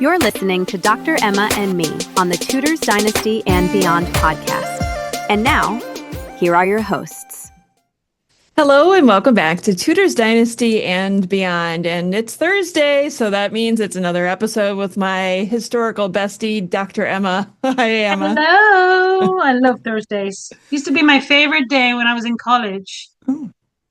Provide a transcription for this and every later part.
You're listening to Dr. Emma and me on the Tudors Dynasty and Beyond podcast. And now, here are your hosts. Hello and welcome back to Tudors Dynasty and Beyond. And it's Thursday, so that means it's another episode with my historical bestie, Dr. Emma. Hi, Emma. Hello. I love Thursdays. Used to be my favorite day when I was in college.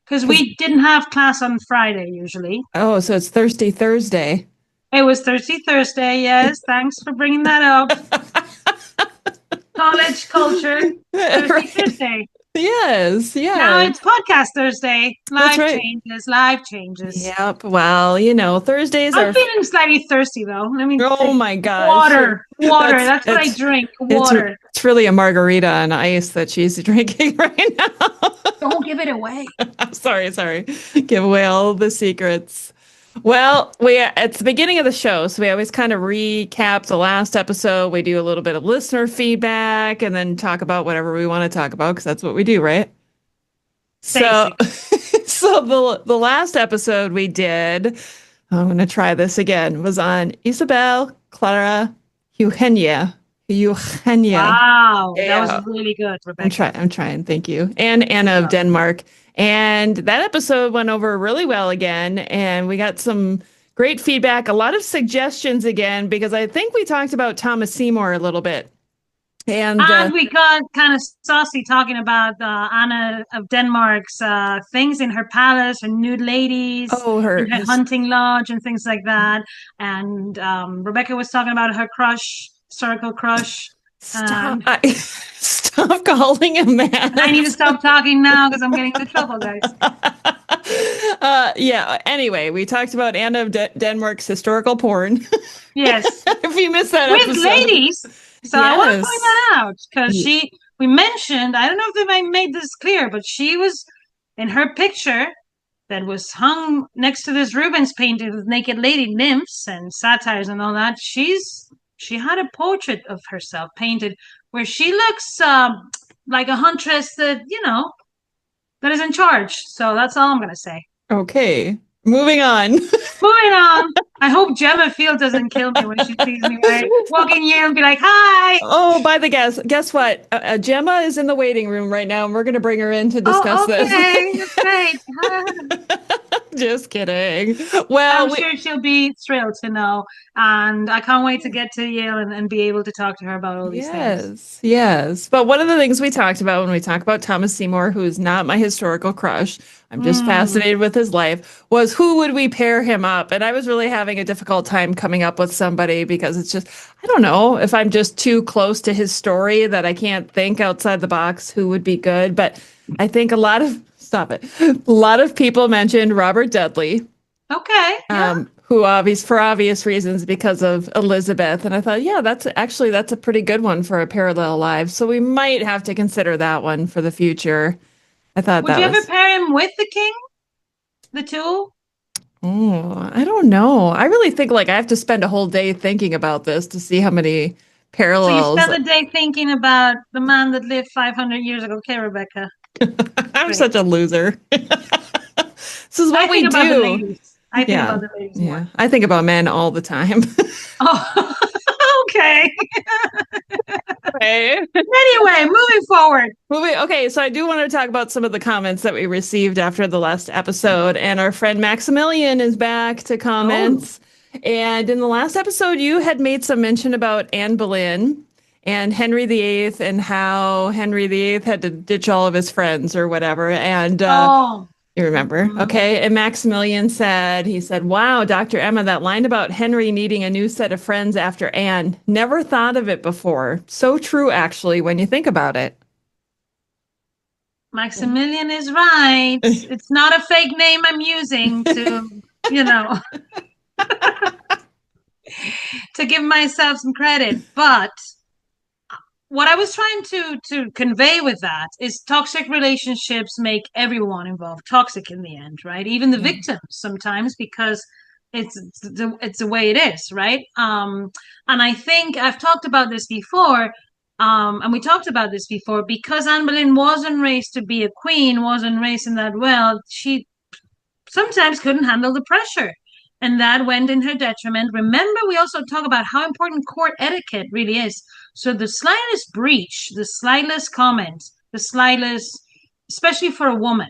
Because we didn't have class on Friday usually. Oh, so it's Thirsty Thursday. It was Thirsty Thursday, yes. Thanks for bringing that up. College culture, Thirsty Thursday. Yes, yeah. Now it's Podcast Thursday. That's right. Life changes. Yep. Well, Thursdays are... I'm feeling slightly thirsty, though. Oh, my gosh. Water. That's what I drink. Water. It's really a margarita on ice that she's drinking right now. Don't give it away. Sorry. Give away all the secrets. Well, it's the beginning of the show, so we always kind of recap the last episode. We do a little bit of listener feedback and then talk about whatever we want to talk about, because that's what we do, right? So the last episode we did, I'm going to try this again, was on Isabel Clara Eugenia. Wow, Yeah. that was really good, Rebecca. I'm trying, thank you. And Anna of Denmark. And that episode went over really well again, and we got some great feedback, a lot of suggestions again, because I think we talked about Thomas Seymour a little bit. And we got kind of saucy talking about Anna of Denmark's things in her palace, her nude ladies, her hunting lodge and things like that. And Rebecca was talking about her crush, historical crush. Stop calling him that. I need to stop talking now because I'm getting into trouble, guys. Anyway, we talked about Anna of Denmark's historical porn. Yes. If you missed that with episode. Ladies. So I want to point that out because we mentioned, I don't know if I made this clear, but she was in her picture that was hung next to this Rubens painting with naked lady nymphs and satyrs and all that. She had a portrait of herself painted where she looks like a huntress that is in charge. So that's all I'm going to say. Okay. Moving on. I hope Gemma Field doesn't kill me when she sees me walking here and be like, hi. Oh, by the guess what? Gemma is in the waiting room right now, and we're going to bring her in to discuss this. Okay, that's great. Just kidding. Well, I'm sure she'll be thrilled to know. And I can't wait to get to Yale and be able to talk to her about all these things. Yes. But one of the things we talked about when we talk about Thomas Seymour, who is not my historical crush, I'm just fascinated with his life, was who would we pair him up? And I was really having a difficult time coming up with somebody because it's just, I don't know if I'm just too close to his story that I can't think outside the box who would be good. But I think a lot of people mentioned Robert Dudley. Okay. Yeah. Who for obvious reasons because of Elizabeth. And I thought, that's a pretty good one for a parallel lives. So we might have to consider that one for the future. I thought would you ever pair him with the king? The two? Oh, I don't know. I really think I have to spend a whole day thinking about this to see how many parallels. So you spend the day thinking about the man that lived 500 years ago. Okay, Rebecca. I'm such a loser. This is what we do. I think about the ladies more. I think about men all the time. Oh, okay. Okay. Anyway, moving forward. Okay, so I do want to talk about some of the comments that we received after the last episode. And our friend Maximilian is back to comments. Oh. And in the last episode, you had made some mention about Anne Boleyn and Henry VIII and how Henry VIII had to ditch all of his friends or whatever. And you remember? Mm-hmm. Okay. And Maximilian said, wow, Dr. Emma, that line about Henry needing a new set of friends after Anne, never thought of it before. So true, actually, when you think about it. Maximilian is right. It's not a fake name I'm using to, to give myself some credit. But what I was trying to convey with that is toxic relationships make everyone involved toxic in the end, right? Even the victims sometimes, because it's the way it is, right? And I think I've talked about this before, and we talked about this before, because Anne Boleyn wasn't raised to be a queen, wasn't raised in that world, she sometimes couldn't handle the pressure. and that went in her detriment. Remember, we also talk about how important court etiquette really is. So the slightest breach, the slightest comment, the slightest, especially for a woman,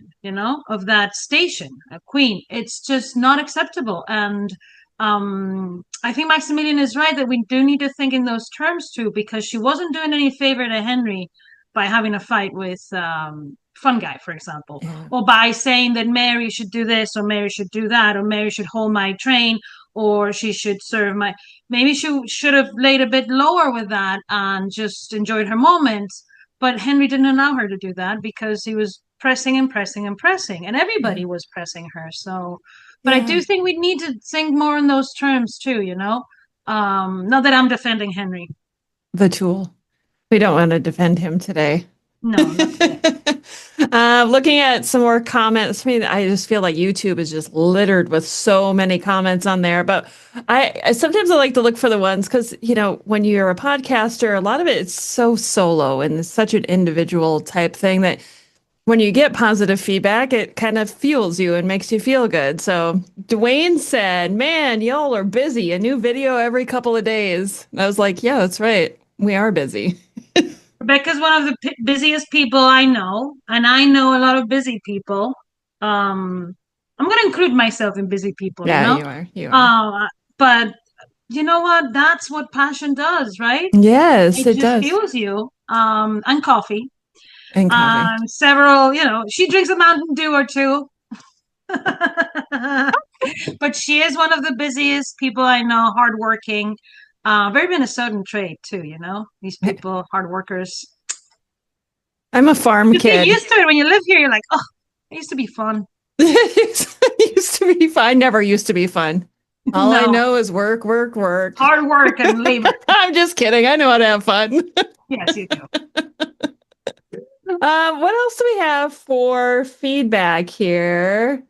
of that station, a queen, it's just not acceptable. And I think Maximilian is right that we do need to think in those terms too, because she wasn't doing any favor to Henry by having a fight with Fun Guy, for example, or by saying that Mary should do this, or Mary should do that, or Mary should hold my train, or she should serve my. Maybe she should have laid a bit lower with that and just enjoyed her moment. But Henry didn't allow her to do that because he was pressing and pressing and pressing, and everybody was pressing her. So, but I do think we need to think more in those terms too. Not that I'm defending Henry, the tool. We don't want to defend him today. No, not today. Looking at some more comments, I just feel like YouTube is just littered with so many comments on there. But I sometimes I like to look for the ones because, when you're a podcaster, a lot of it is so solo and it's such an individual type thing that when you get positive feedback, it kind of fuels you and makes you feel good. So Dwayne said, man, y'all are busy. A new video every couple of days. And I was like, yeah, that's right. We are busy. Rebecca's one of the busiest people I know, and I know a lot of busy people. I'm going to include myself in busy people. Yeah, you are. But you know what? That's what passion does, right? Yes, it does. It just fuels you. And coffee. And coffee. Several, she drinks a Mountain Dew or two. But she is one of the busiest people I know, hardworking. Very Minnesotan trait too, these people, hard workers. I'm a farm kid. Get used to it when you live here. You're like, oh, it used to be fun. It used to be fun. Never used to be fun. All I know is work. Hard work and labor. I'm just kidding. I know how to have fun. Yes, you do. What else do we have for feedback here?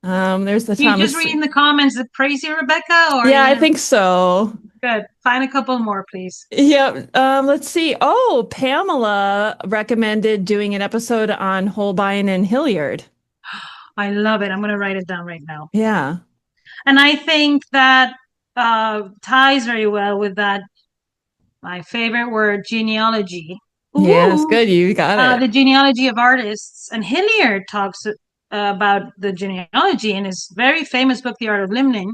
There's the Thomas. You just reading the comments that praise you, Rebecca? Or I think so. Good. Find a couple more, please. Yeah. Let's see. Oh, Pamela recommended doing an episode on Holbein and Hilliard. I love it. I'm going to write it down right now. Yeah. And I think that ties very well with that, my favorite word, genealogy. Ooh. Yes, good. You got it. The genealogy of artists. And Hilliard talks about the genealogy in his very famous book, The Art of Limning.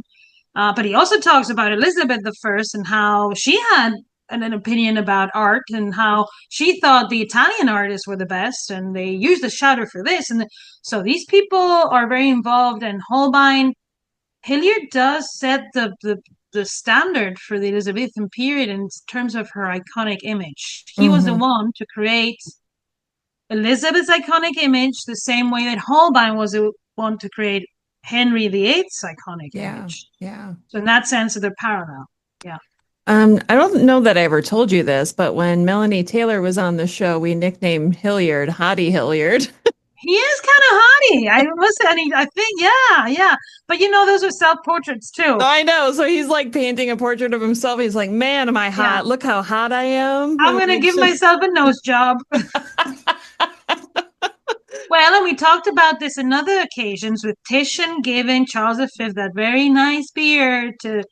But he also talks about Elizabeth I and how she had an opinion about art and how she thought the Italian artists were the best and they used the shutter for this. And so these people are very involved, and Holbein, Hilliard does set the standard for the Elizabethan period in terms of her iconic image. He was the one to create Elizabeth's iconic image the same way that Holbein was the one to create Henry VIII's iconic image. Yeah. So in that sense, they're parallel. Yeah. I don't know that I ever told you this, but when Melanie Taylor was on the show, we nicknamed Hilliard Hottie Hilliard. He is kind of hottie. I think, yeah. But those are self-portraits too. I know. So he's like painting a portrait of himself. He's like, man, am I hot? Yeah. Look how hot I am. I'm going to give myself a nose job. Well, and we talked about this in other occasions with Titian giving Charles V that very nice beard to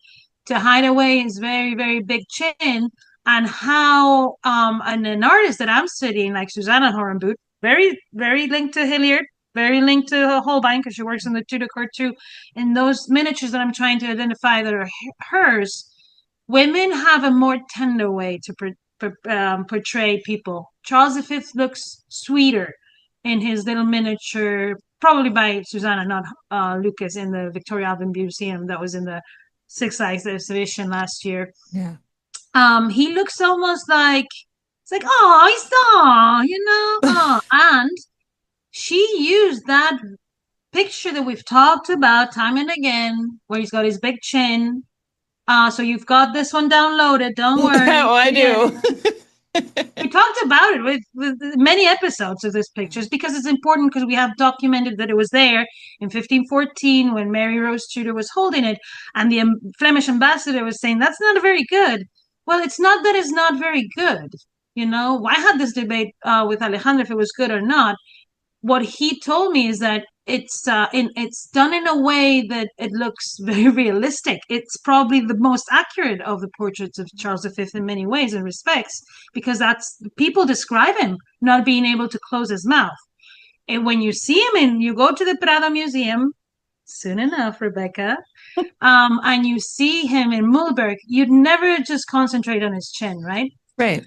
hide away his very, very big chin, and how and an artist that I'm studying, like Susanna Horenboot, very, very linked to Hilliard, very linked to Holbein because she works in the Tudor court too. In those miniatures that I'm trying to identify that are hers, women have a more tender way to portray people. Charles V looks sweeter in his little miniature, probably by Susanna, not Lucas, in the Victoria Albert Museum that was in the Sixth exhibition last year. Yeah. He looks almost like, it's like, oh, he's and she used that picture that we've talked about time and again, where he's got his big chin. So you've got this one downloaded, don't worry. Oh, I do. We talked about it with many episodes of this pictures because it's important, because we have documented that it was there in 1514 when Mary Rose Tudor was holding it, and the Flemish ambassador was saying that's not very good. Well, it's not that it's not very good. I had this debate with Alejandro if it was good or not. What he told me is that it's done in a way that it looks very realistic. It's probably the most accurate of the portraits of Charles V in many ways and respects, because that's people describe him not being able to close his mouth. And when you see him and you go to the Prado Museum, soon enough, Rebecca, and you see him in Mühlberg, you'd never just concentrate on his chin, right? Right.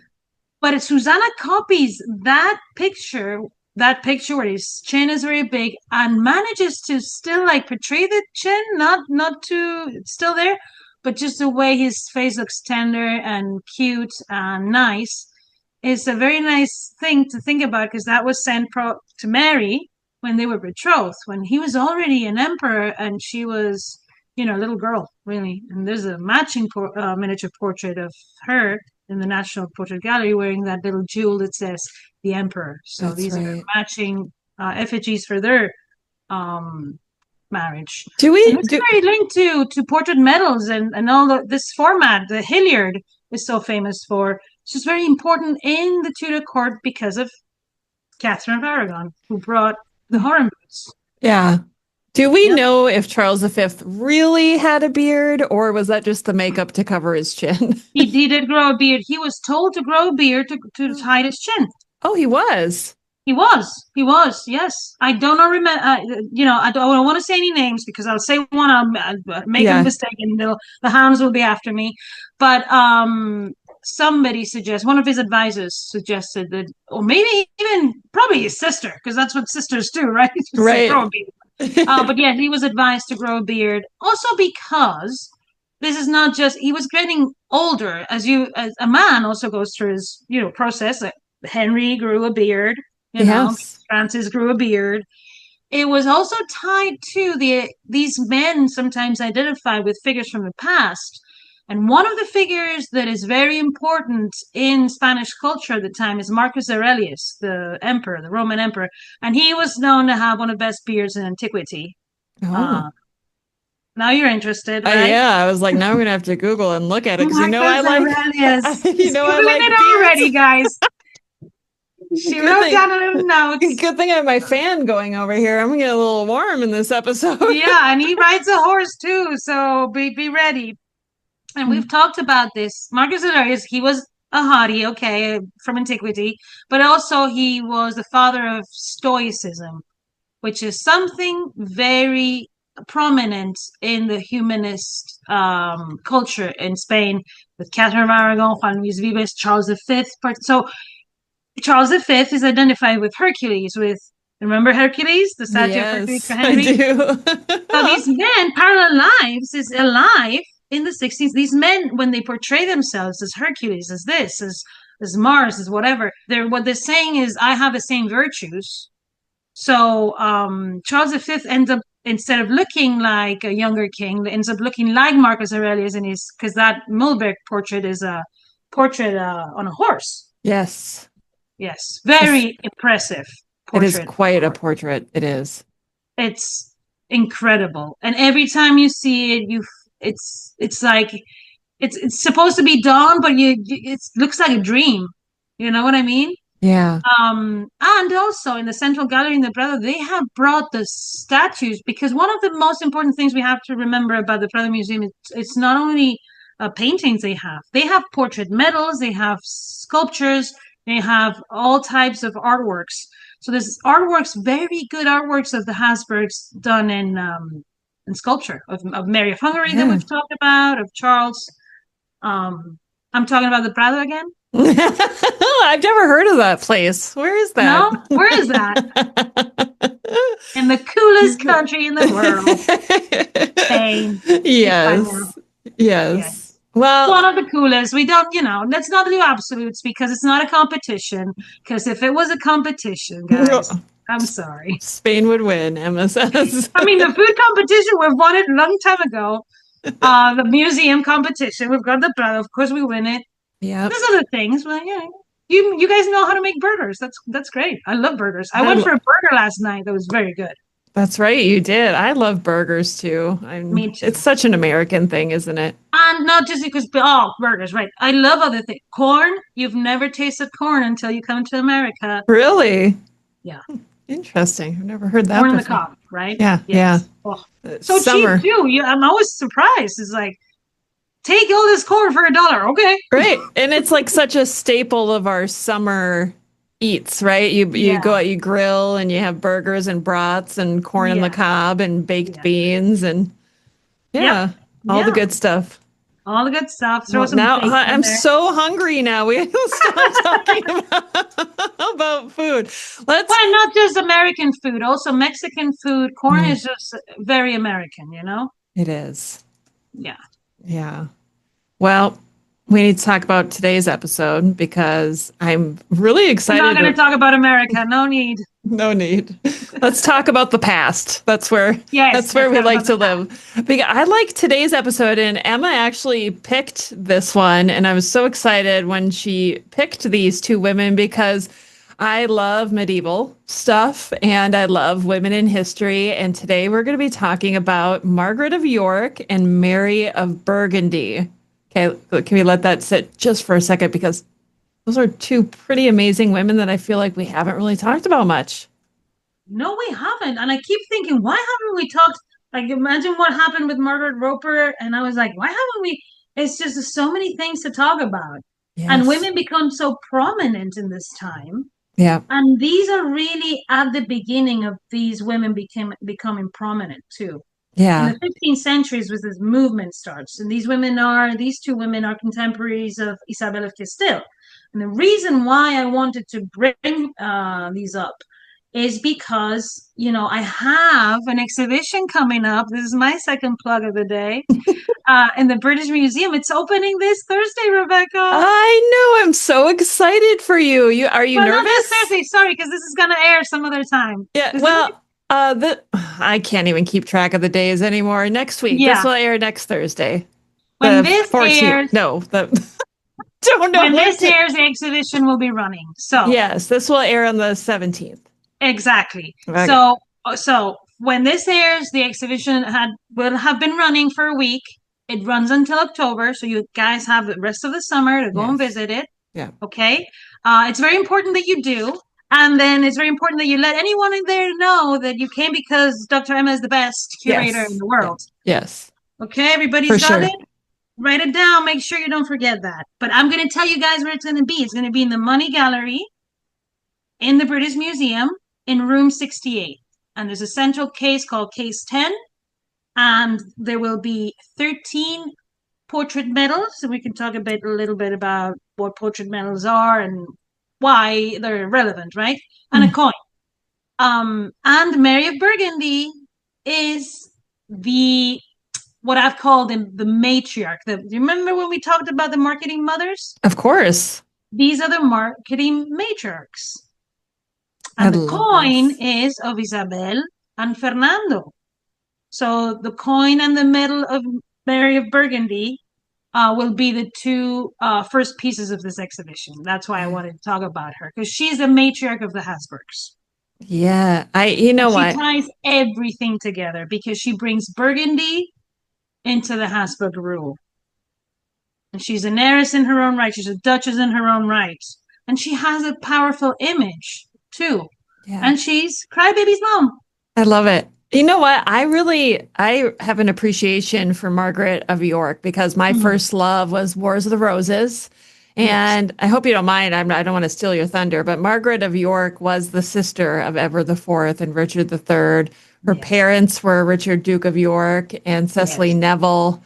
But Susanna copies that picture where his chin is very big and manages to still like portray the chin, not too still there, but just the way his face looks tender and cute and nice is a very nice thing to think about, because that was sent to Mary when they were betrothed, when he was already an emperor and she was, a little girl, really. And there's a matching miniature portrait of her in the National Portrait Gallery wearing that little jewel that says the emperor. So That's these right. are matching effigies for their marriage. It's very linked to portrait medals and all this format. The Hilliard is so famous for. It's just very important in the Tudor court because of Catherine of Aragon, who brought the Horan boots. Yeah. Do we know if Charles V really had a beard, or was that just the makeup to cover his chin? He did grow a beard. He was told to grow a beard to hide his chin. Oh, he was. He was. Yes. I don't know. I don't want to say any names because I'll say one, I'll make a mistake, and the hounds will be after me. But somebody one of his advisors suggested that, or maybe even probably his sister, because that's what sisters do, right? Right. Grow a beard. But yeah, he was advised to grow a beard, also because this is not just, he was getting older as a man also goes through his, process. Henry grew a beard, Francis grew a beard. It was also tied to these men sometimes identify with figures from the past. And one of the figures that is very important in Spanish culture at the time is Marcus Aurelius, the emperor, the Roman emperor. And he was known to have one of the best beards in antiquity. Oh. Now you're interested, right? I was like, now we're going to have to Google and look at it, because I like Aurelius. I like it already, guys. She wrote down a little note. Good thing I have my fan going over here. I'm going to get a little warm in this episode. Yeah, and he rides a horse too, so be ready. And we've talked about this. Marcus Aurelius, he was a hottie, from antiquity, but also he was the father of Stoicism, which is something very prominent in the humanist culture in Spain, with Catherine of Aragon, Juan Luis Vives, Charles V. So Charles V is identified with Hercules, remember Hercules, the statue of Hercules for Henry? I do. So these men, parallel lives is alive. In the 60s, these men, when they portray themselves as Hercules, as this, as Mars, as whatever, what they're saying is, I have the same virtues. So Charles V ends up, instead of looking like a younger king, ends up looking like Marcus Aurelius, because that Mühlberg portrait is a portrait on a horse. Yes. Very impressive portrait. It is quite a portrait. It is. It's incredible. And every time you see it, it's like it's supposed to be dawn, but it looks like a dream. You know what I mean? Yeah. And also in the Central Gallery in the Prado, they have brought the statues, because one of the most important things we have to remember about the Prado Museum is it's not only paintings they have portrait medals, they have sculptures, they have all types of artworks. So there's artworks, very good artworks of the Habsburgs done in sculpture of Mary of Hungary that we've talked about, of Charles. I'm talking about the Prado again. I've never heard of that place. Where is that? No, where is that? In the coolest country in the world, Spain. Yes. Well, one of the coolest. We don't, let's not do absolutes, because it's not a competition. Because if it was a competition, guys, I'm sorry, Spain would win, Emma says. I mean, the food competition, we've won it a long time ago. The museum competition, we've got the Prado. Of course, we win it. Yeah. There's other things, but you guys know how to make burgers. That's great. I love burgers. I went for a burger last night that was very good. That's right, you did. I love burgers too. Me too. It's such an American thing, isn't it? And not just because burgers, right? I love other things. Corn. You've never tasted corn until you come to America. Really? Yeah. Interesting. I've never heard that Corn on before. the cob. right? Yeah, Yes. yeah. So Summer. cheap too. I'm always surprised. It's like, take all this corn for $1. Okay. Right. And it's like such a staple of our summer eats, right? You Yeah. go out, you grill, and you have burgers and brats and corn on the Yeah. cob and baked Yeah. beans and Yep. yeah, all the Yeah. good stuff. All the good stuff. Throw Well, some now bacon in I'm there. so hungry now. We have to stop talking about food. Let's Well, not just American food, also Mexican food. Corn Mm. is just very American, you know? It is. Yeah. Yeah. Well, we need to talk about today's episode because I'm really I'm excited. not going to talk about America. No need. No need. Let's talk about the past. That's where Yes, we let's like talk to about live. Because I like today's episode, and Emma actually picked this one, and I was so excited when she picked these two women because I love medieval stuff and I love women in history. And today we're going to be talking about Margaret of York and Mary of Burgundy. Okay, can we let that sit just for a second because those are two pretty amazing women that I feel like we haven't really talked about much. No, we haven't. And I keep thinking, why haven't we talked? Like, imagine what happened with Margaret Roper. And I was like, why haven't we? It's just so many things to talk about. And Yes. women become so prominent in this time. Yeah. And these are really at the beginning of these women becoming prominent too. In Yeah. the 15th centuries was this movement starts. And these two women are contemporaries of Isabel of Castile. And the reason why I wanted to bring these up is because, I have an exhibition coming up. This is my second plug of the day in the British Museum. It's opening this Thursday, Rebecca. I know. I'm so excited for you. Are you Well, nervous? not this Thursday, sorry, because this is going to air some other time. Yeah. Well, I can't even keep track of the days anymore. Next week. Yeah. This will air next Thursday. When The this 14th. airs, No, don't know. when this airs, the exhibition will be running. So Yes, this will air on the 17th. exactly. Okay. So when this airs, the exhibition will have been running for a week. It runs until October, so you guys have the rest of the summer to go and visit it. Yeah. Okay. It's very important that you do. And then it's very important that you let anyone in there know that you came because Dr. Emma is the best curator in the world. Yes. Okay, everybody's got it? Write it down. Make sure you don't forget that. But I'm going to tell you guys where it's going to be. It's going to be in the Money Gallery in the British Museum in room 68. And there's a central case called Case 10. And there will be 13 portrait medals. So we can talk a little bit about what portrait medals are and why they're relevant, right? And a coin. And Mary of Burgundy is what I've called the matriarch. Do you remember when we talked about the marketing mothers? Of course. These are the marketing matriarchs. And the coin is of Isabel and Fernando. So the coin and the medal of Mary of Burgundy will be the two first pieces of this exhibition. That's why I wanted to talk about her, because she's the matriarch of the Habsburgs. Yeah, She ties everything together because she brings Burgundy into the Habsburg rule. And she's an heiress in her own right. She's a duchess in her own right. And she has a powerful image, too. Yeah. And she's Crybaby's mom. I love it. You know what? I have an appreciation for Margaret of York because my first love was Wars of the Roses. And I hope you don't mind. I don't want to steal your thunder, but Margaret of York was the sister of Edward IV and Richard III. Her parents were Richard, Duke of York, and Cecily Neville.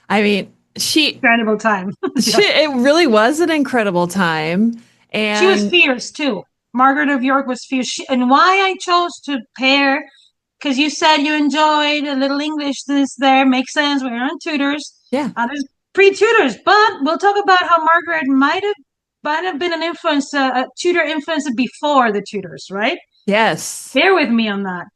I mean, incredible time. It really was an incredible time. And she was fierce too. Margaret of York was fierce. And why I chose to pair, because you said you enjoyed a little Englishness there. Makes sense. We're on Tudors. Yeah. There's pre-Tudors, but we'll talk about how Margaret might have been an influence, a Tudor influence before the Tudors, right? Yes. Bear with me on that.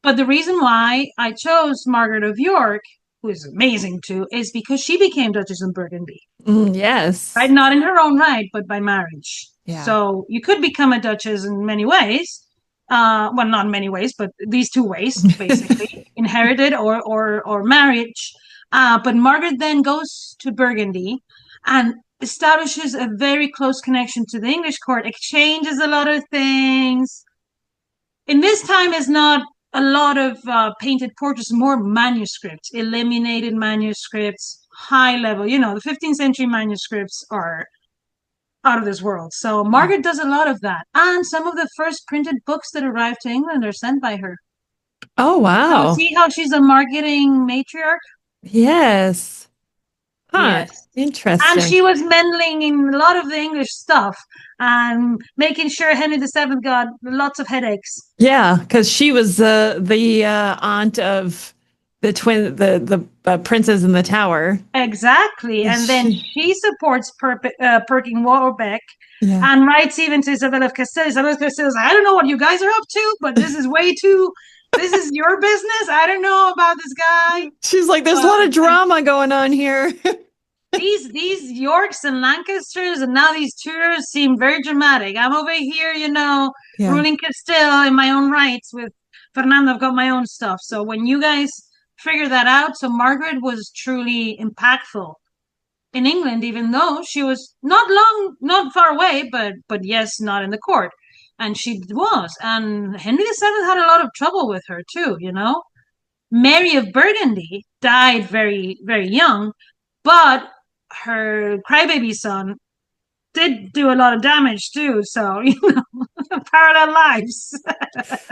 But the reason why I chose Margaret of York, who is amazing too, is because she became Duchess of Burgundy. Yes. Right? Not in her own right, but by marriage. Yeah. So you could become a duchess in many ways. Well, not in many ways, but these two ways, basically, inherited or marriage. But Margaret then goes to Burgundy and establishes a very close connection to the English court, exchanges a lot of things. In this time is not a lot of painted portraits, more manuscripts, eliminated manuscripts, high level. You know, the 15th century manuscripts are out of this world. So Margaret does a lot of that. And some of the first printed books that arrived to England are sent by her. Oh, wow. So see how she's a marketing matriarch? Yes. Huh. Yes. Interesting. And she was meddling in a lot of the English stuff and making sure Henry VII got lots of headaches. Yeah, because she was the aunt of the twin, the princes in the tower. Exactly. And then she supports Perkin Warbeck and writes even to Isabella of Castile. Isabella of Castile says, I don't know what you guys are up to, but this is way too, this is your business. I don't know about this guy. She's like, there's a lot of drama going on here. These Yorks and Lancasters and now these Tudors seem very dramatic. I'm over here, you know, ruling Castile in my own rights with Fernando. I've got my own stuff. So when you guys figure that out, so Margaret was truly impactful in England, even though she was not far away, but yes, not in the court. And she was. And Henry VII had a lot of trouble with her too, you know. Mary of Burgundy died very, very young, but her crybaby son did do a lot of damage too. So, you know, parallel lives.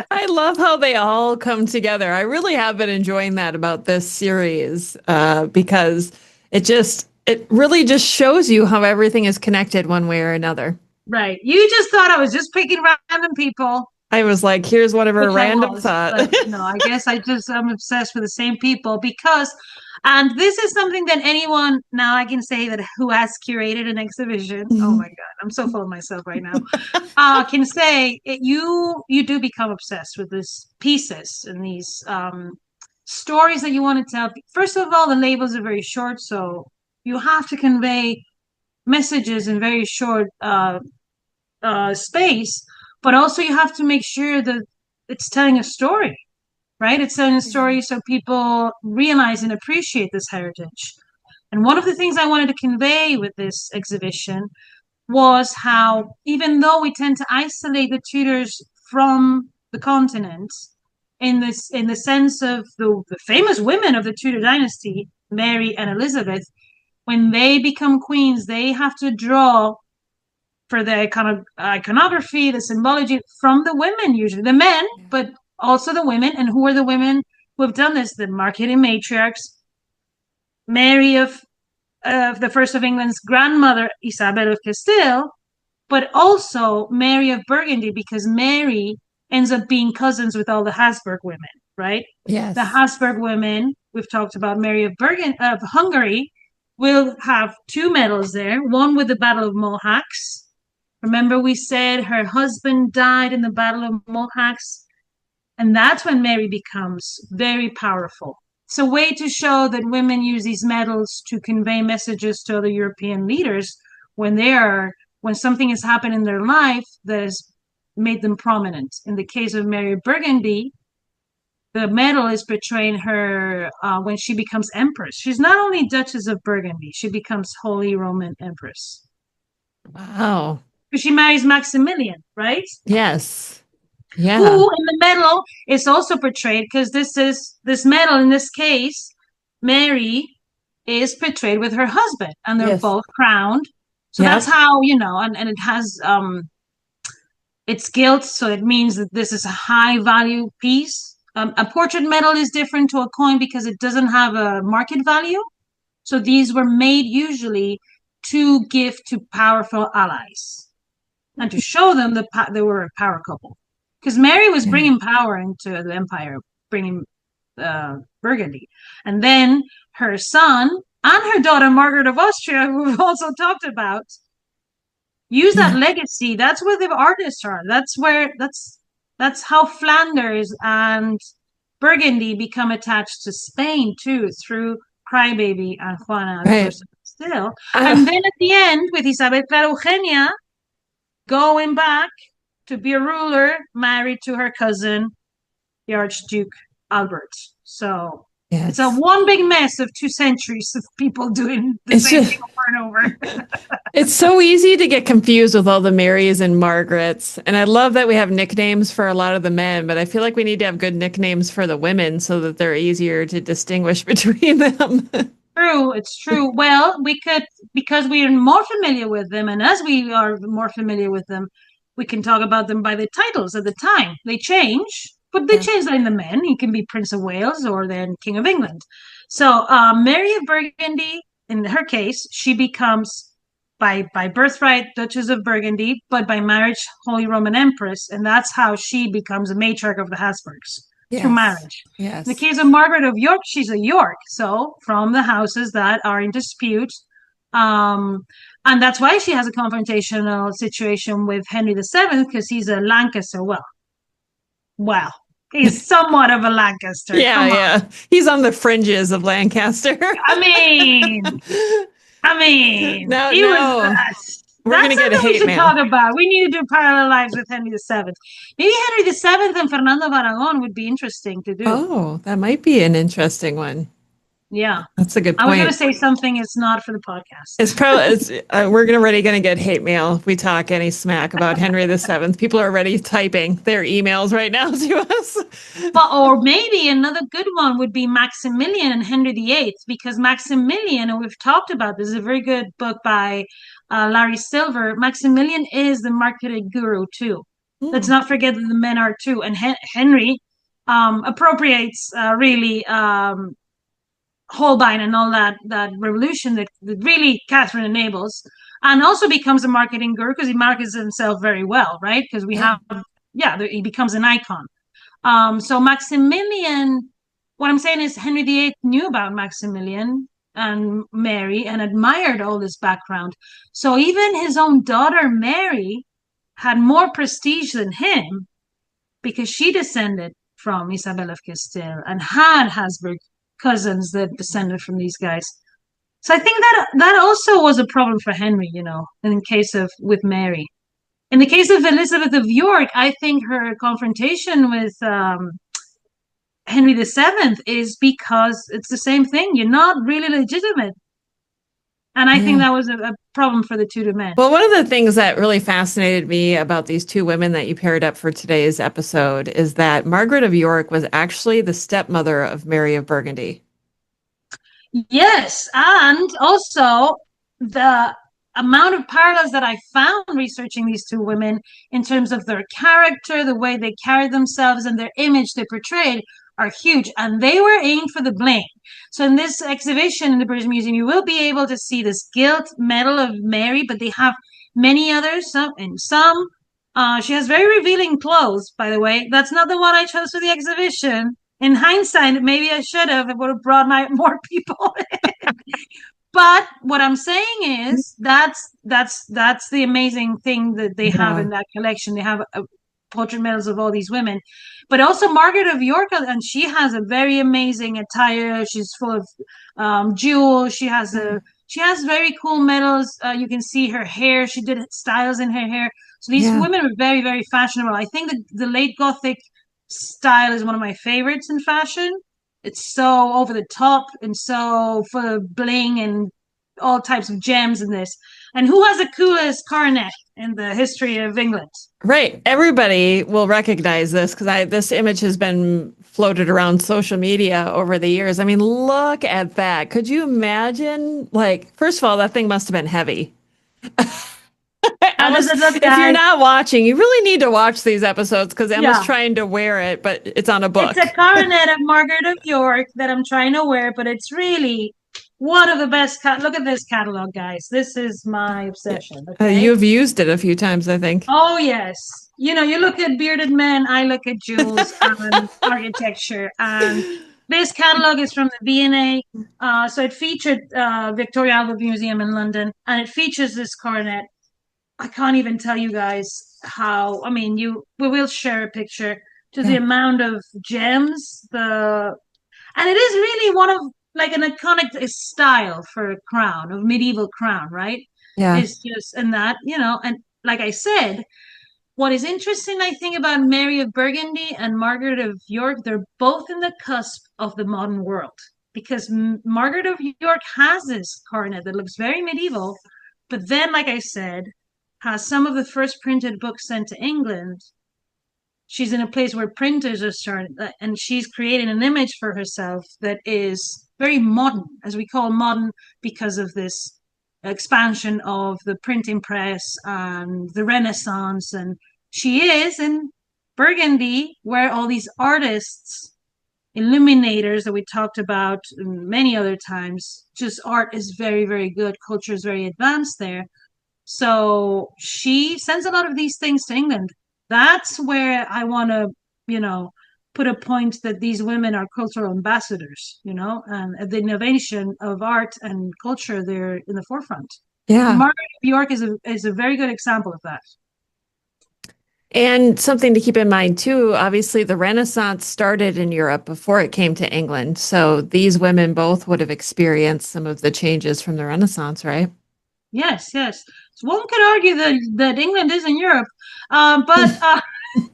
I love how they all come together. I really have been enjoying that about this series because it really just shows you how everything is connected one way or another. Right. You just thought I was just picking random people. I was like, here's one of her random thoughts. No, I guess I'm obsessed with the same people because, and this is something that anyone, now I can say that who has curated an exhibition, oh my God, I'm so full of myself right now, can say you do become obsessed with these pieces and these stories that you want to tell. First of all, the labels are very short, so you have to convey messages in very short space. But also you have to make sure that it's telling a story, right? It's telling a story so people realize and appreciate this heritage. And one of the things I wanted to convey with this exhibition was how, even though we tend to isolate the Tudors from the continent, in the sense of the famous women of the Tudor dynasty, Mary and Elizabeth, when they become queens, they have to draw for the kind of iconography, the symbology from the women, usually the men, but also the women. And who are the women who have done this? The marketing matriarchs, Mary of the First of England's grandmother, Isabel of Castile, but also Mary of Burgundy, because Mary ends up being cousins with all the Habsburg women, right? Yes. The Habsburg women, we've talked about Mary of Hungary, will have two medals there, one with the Battle of Mohacs. Remember, we said her husband died in the Battle of Mohacs, and that's when Mary becomes very powerful. It's a way to show that women use these medals to convey messages to other European leaders when something has happened in their life that has made them prominent. In the case of Mary of Burgundy, the medal is portraying her when she becomes empress. She's not only Duchess of Burgundy, she becomes Holy Roman Empress. Wow. She marries Maximilian, right? Yes. Yeah. Who in the medal is also portrayed, because this medal in this case, Mary is portrayed with her husband, and they're both crowned. So that's how, you know, and it has its gilt, so it means that this is a high value piece. A portrait medal is different to a coin because it doesn't have a market value. So these were made usually to give to powerful allies and to show them that they were a power couple. Because Mary was bringing power into the empire, bringing Burgundy. And then her son and her daughter, Margaret of Austria, who we've also talked about, use that legacy. That's where the artists are. That's how Flanders and Burgundy become attached to Spain too, through Crybaby and Juana still. And then at the end, with Isabel Clara Eugenia going back to be a ruler, married to her cousin, the Archduke Albert. So it's a one big mess of 2 centuries of people doing the same thing over and over. It's so easy to get confused with all the Marys and Margarets. And I love that we have nicknames for a lot of the men, but I feel like we need to have good nicknames for the women so that they're easier to distinguish between them. True, it's true. Well, we could, because we are more familiar with them, and as we are more familiar with them, we can talk about them by the titles at the time. They change, but they Yeah. change in the men. He can be Prince of Wales or then King of England. So, Mary of Burgundy, in her case, she becomes by birthright Duchess of Burgundy, but by marriage Holy Roman Empress, and that's how she becomes a matriarch of the Habsburgs through Yes. marriage. In the Yes. case of Margaret of York, she's a York, so from the houses that are in dispute. Um, and that's why she has a confrontational situation with Henry VII, because he's a Lancaster. Well, he's somewhat of a Lancaster. Yeah, Come on. yeah. He's on the fringes of Lancaster. I mean, No, he was. no. We're That's gonna get something we hate should mail. talk about. We need to do parallel lives with Henry VII. Maybe Henry VII and Fernando of Aragon would be interesting to do. Oh, that might be an interesting one. Yeah. That's a good I was going point. to say something. It's not for the podcast. It's probably we're already going to get hate mail if we talk any smack about Henry VII. People are already typing their emails right now to us. Or maybe another good one would be Maximilian and Henry VIII, because Maximilian, and we've talked about this, is a very good book by Larry Silver. Maximilian is the marketing guru too. Let's not forget that the men are too. And Henry appropriates really Holbein and all that revolution that really Catherine enables, and also becomes a marketing guru because he markets himself very well, right? Because he becomes an icon. So Maximilian, what I'm saying is Henry VIII knew about Maximilian and Mary and admired all this background. So even his own daughter Mary had more prestige than him because she descended from Isabel of Castile and had Habsburg cousins that descended from these guys. So I think that also was a problem for Henry, in case of with Mary. In the case of Elizabeth of York, I think her confrontation with Henry VII is because it's the same thing. You're not really legitimate. And I think that was a problem for the Tudor men. Well, one of the things that really fascinated me about these two women that you paired up for today's episode is that Margaret of York was actually the stepmother of Mary of Burgundy. Yes, and also the amount of parallels that I found researching these two women in terms of their character, the way they carried themselves, and their image they portrayed are huge. And they were aimed for the blame. So in this exhibition in the British Museum, you will be able to see this gilt medal of Mary, but they have many others. She has very revealing clothes, by the way. That's not the one I chose for the exhibition. In hindsight, maybe I should have. It would have brought more people. But what I'm saying is that's the amazing thing that they have in that collection. They have portrait medals of all these women, but also Margaret of York, and she has a very amazing attire. She's full of jewels. She has very cool medals. You can see her hair. She did styles in her hair. So these women are very, very fashionable. I think the late Gothic style is one of my favorites in fashion. It's so over the top and so full of bling and all types of gems in this. And who has the coolest coronet in the history of England? Right. Everybody will recognize this because this image has been floated around social media over the years. I mean, look at that. Could you imagine? First of all, that thing must have been heavy. If you're not watching, you really need to watch these episodes because Emma's trying to wear it, but it's on a book. It's a coronet of Margaret of York that I'm trying to wear, but it's really one of the best. Look at this catalog, guys. This is my obsession. Okay? You've used it a few times, I think. Oh, yes. You look at bearded men, I look at jewels and architecture. And this catalog is from the V&A. So it featured Victoria Albert Museum in London, and it features this coronet. I can't even tell you guys how. I mean, we will share a picture to the amount of gems. And it is really one of an iconic style for a crown, of medieval crown, right? Yeah. It's just and like I said, what is interesting, I think, about Mary of Burgundy and Margaret of York, they're both in the cusp of the modern world because Margaret of York has this coronet that looks very medieval. but then, like I said, has some of the first printed books sent to England. She's in a place where printers are starting, and she's creating an image for herself that is very modern, as we call modern, because of this expansion of the printing press and the Renaissance. And she is in Burgundy, where all these artists, illuminators that we talked about many other times, just art is very, very good. Culture is very advanced there. So she sends a lot of these things to England. That's where I want to, put a point that these women are cultural ambassadors, and the innovation of art and culture, they're in the forefront. Yeah. And Margaret of York is a very good example of that. And something to keep in mind too, obviously the Renaissance started in Europe before it came to England. So these women both would have experienced some of the changes from the Renaissance, right? Yes. So one could argue that England is in Europe, but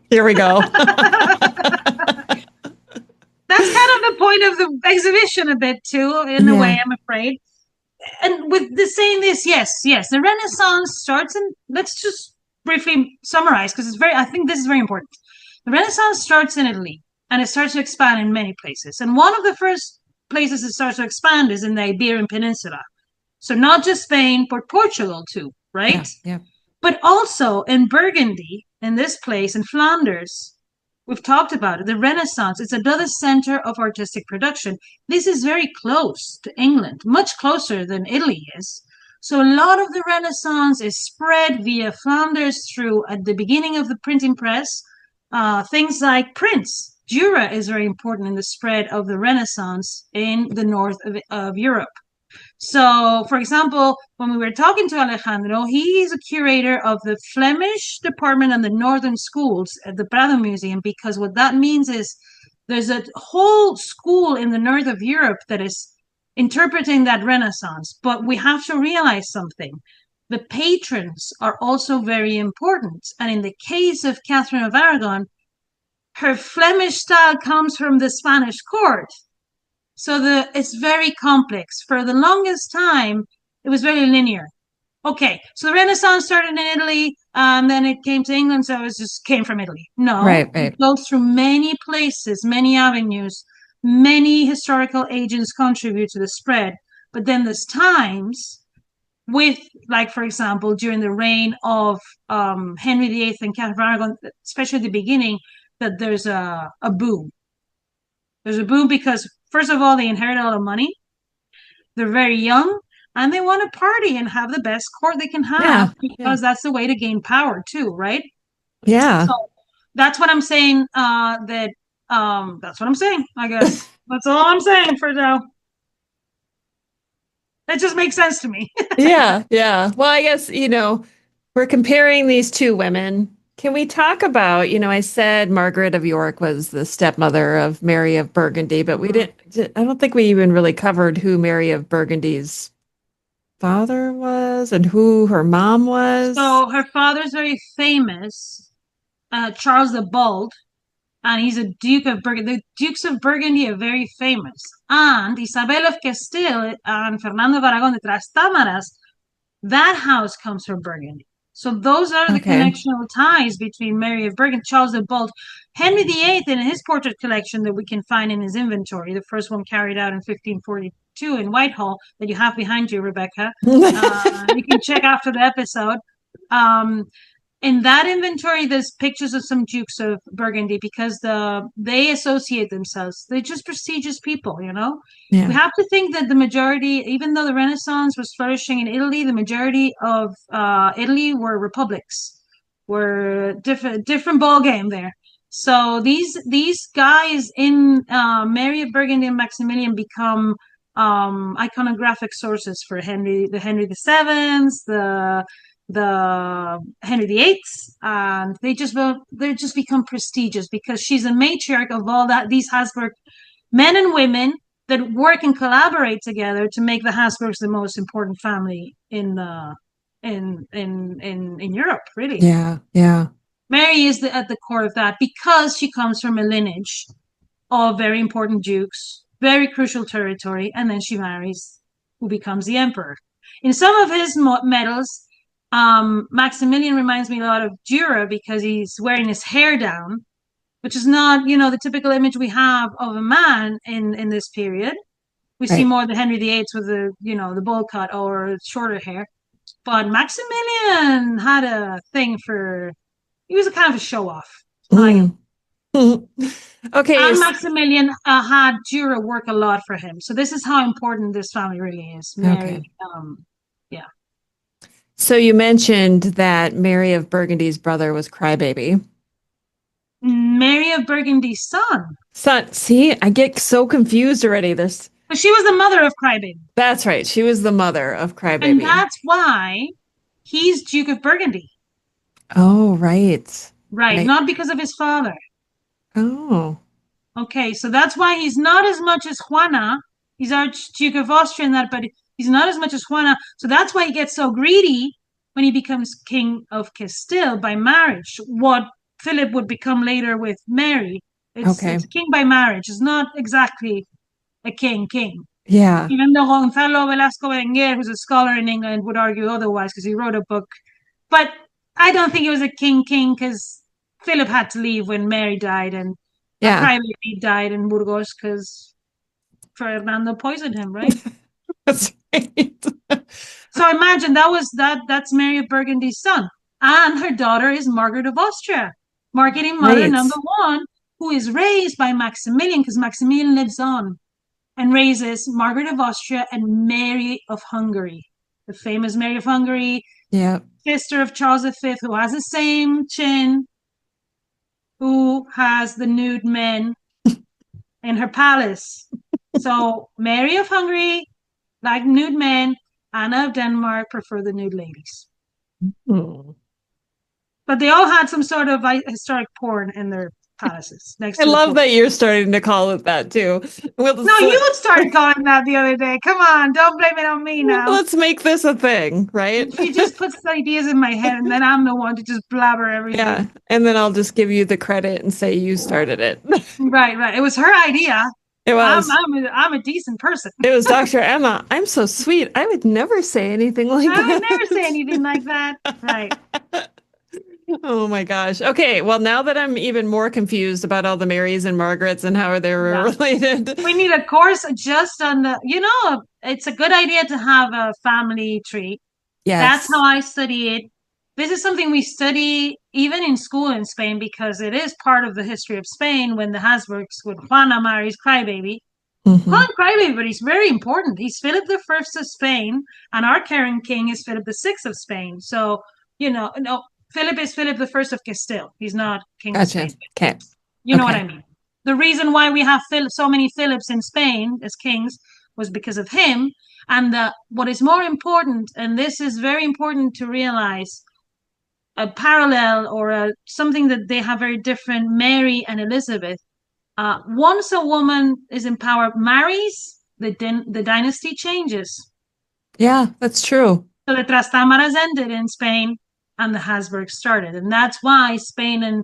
here we go. That's kind of the point of the exhibition a bit too, in a way, I'm afraid. And with saying this, yes, the Renaissance starts in, let's just briefly summarize, because I think this is very important. The Renaissance starts in Italy, and it starts to expand in many places. And one of the first places it starts to expand is in the Iberian Peninsula. So not just Spain, but Portugal too, right? Yeah. But also in Burgundy, in this place, in Flanders, we've talked about it, the Renaissance. It's another center of artistic production. This is very close to England, much closer than Italy is. So a lot of the Renaissance is spread via Flanders through, at the beginning of the printing press, things like prints. Jura is very important in the spread of the Renaissance in the north of Europe. So, for example, when we were talking to Alejandro, he is a curator of the Flemish department and the northern schools at the Prado Museum, because what that means is there's a whole school in the north of Europe that is interpreting that Renaissance. But we have to realize something. The patrons are also very important. And in the case of Catherine of Aragon, her Flemish style comes from the Spanish court. So it's very complex. For the longest time, it was very linear. Okay, so the Renaissance started in Italy, and then it came to England, so it just came from Italy. No, right. It goes through many places, many avenues, many historical agents contribute to the spread. But then there's times with, like, for example, during the reign of Henry VIII and Catherine of Aragon, especially at the beginning, that there's a boom. There's a boom because, first of all, they inherit a lot of money. They're very young, and they want to party and have the best court they can have, because that's the way to gain power too, right? Yeah. So that's what I'm saying. That's what I'm saying, I guess. That's all I'm saying for now. That just makes sense to me. Yeah. Well, I guess, we're comparing these two women. Can we talk about, I said Margaret of York was the stepmother of Mary of Burgundy, but I don't think we even really covered who Mary of Burgundy's father was and who her mom was. So her father's very famous, Charles the Bald, and he's a Duke of Burgundy. The Dukes of Burgundy are very famous. And Isabel of Castile and Fernando of Aragon de Trastámaras, that house comes from Burgundy. So those are the connectional ties between Mary of Burgundy, Charles the Bald, Henry VIII in his portrait collection that we can find in his inventory, the first one carried out in 1542 in Whitehall that you have behind you, Rebecca. You can check after the episode. In that inventory, there's pictures of some Dukes of Burgundy because they associate themselves. They're just prestigious people, Yeah. We have to think that the majority, even though the Renaissance was flourishing in Italy, the majority of Italy were republics, were different ball game there. So these guys in Mary of Burgundy and Maximilian become iconographic sources for the Henry VII, the Henry VIII, and they just become prestigious because she's a matriarch of all these Habsburg men and women that work and collaborate together to make the Habsburgs the most important family in Europe, really. Yeah. Mary is at the core of that because she comes from a lineage of very important dukes, very crucial territory, and then she marries who becomes the emperor. In some of his medals, Maximilian reminds me a lot of Jura because he's wearing his hair down, which is not, the typical image we have of a man in this period. We see more the Henry VIII with the bowl cut or shorter hair. But Maximilian had a thing he was a kind of a show off. Okay. And Maximilian had Jura work a lot for him. So this is how important this family really is. Mary, yeah. So you mentioned that Mary of Burgundy's brother was Crybaby. Mary of Burgundy's son. See, I get so confused already. But she was the mother of Crybaby. That's right. She was the mother of Crybaby. And that's why he's Duke of Burgundy. Oh, right. Right. Not because of his father. Oh. Okay, so that's why he's not as much as Juana. He's Archduke of Austria and that, but he's not as much as Juana. So that's why he gets so greedy when he becomes King of Castile by marriage. What Philip would become later with Mary. It's king by marriage. It's not exactly a king. Yeah. Even though Gonzalo Velasco Berenguer, who's a scholar in England, would argue otherwise because he wrote a book. But I don't think he was a king because Philip had to leave when Mary died and Crybaby died in Burgos because Fernando poisoned him, right? That's right. So imagine that's Mary of Burgundy's son. And her daughter is Margaret of Austria. Marketing mother number one, who is raised by Maximilian because Maximilian lives on and raises Margaret of Austria and Mary of Hungary. The famous Mary of Hungary, sister of Charles V, who has the same chin, who has the nude men in her palace. So Mary of Hungary, like nude men, Anna of Denmark prefer the nude ladies. Mm. But they all had some sort of historic porn in their palaces. I love that you're starting to call it that too. You started calling that the other day. Come on, don't blame it on me now. Let's make this a thing, right? She just puts ideas in my head, and then I'm the one to just blabber everything. Yeah, and then I'll just give you the credit and say you started it. Right. It was her idea. It was. I'm a decent person. It was Dr. Emma. I'm so sweet. I would never say anything like that. I would never say anything like that. Right. Oh my gosh. Okay. Well, now that I'm even more confused about all the Marys and Margarets and how they were related. We need a course just on it's a good idea to have a family tree. Yes. That's how I study it. This is something we study even in school in Spain because it is part of the history of Spain when the Habsburgs, when Juana marries Crybaby. Juan Crybaby, but he's very important. He's Philip the First of Spain, and our current king is Philip the Sixth of Spain. So, Philip is Philip the First of Castile. He's not king of Spain. Okay. You know what I mean? The reason why we have so many Philips in Spain as kings was because of him. And what is more important, and this is very important to realize, a parallel or something that they have very different, Mary and Elizabeth. Once a woman is in power, marries, the dynasty changes. Yeah, that's true. So the Trastámaras ended in Spain and the Habsburgs started. And that's why Spain in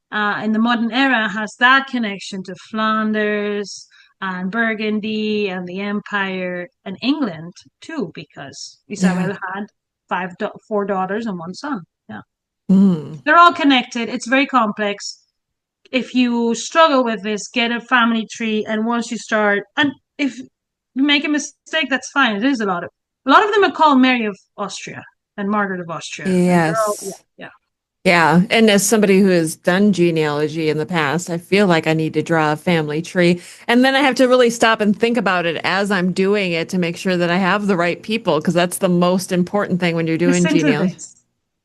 the modern era has that connection to Flanders and Burgundy and the Empire and England too, because Isabel had 4 daughters and 1 son. Yeah. They're all connected. It's very complex. If you struggle with this, get a family tree, and once you start, and if you make a mistake, that's fine. It is a lot of them are called Mary of Austria and Margaret of Austria. Yes. Yeah. And as somebody who has done genealogy in the past, I feel like I need to draw a family tree. And then I have to really stop and think about it as I'm doing it to make sure that I have the right people, because that's the most important thing when you're doing genealogy.